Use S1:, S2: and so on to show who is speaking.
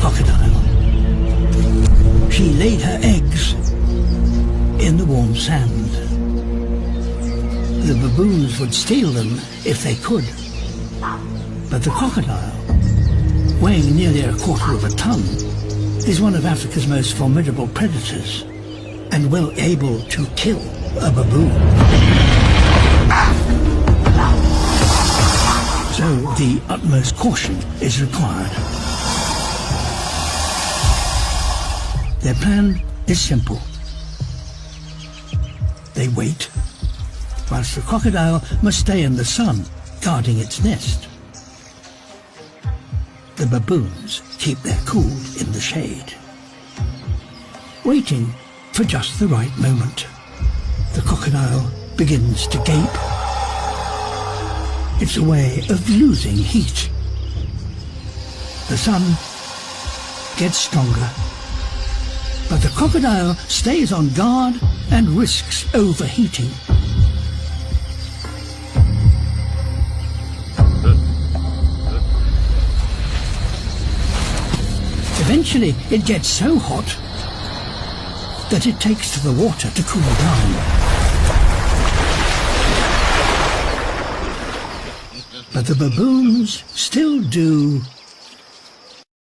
S1: crocodile. She laid her eggs in the warm sand. The baboons would steal them if they could, but the crocodile, weighing nearly a quarter of a ton, is one of Africa's most formidable predators and well able to kill a baboon. So the utmost caution is required. Their plan is simple. They wait, whilst the crocodile must stay in the sun, guarding its nest. The baboons keep their cool in the shade, waiting for just the right moment. The crocodile begins to gape. It's a way of losing heat. The sun gets stronger, but the crocodile stays on guard and risks overheating. Eventually, it gets so hot that it takes to the water to cool down. But the baboons still do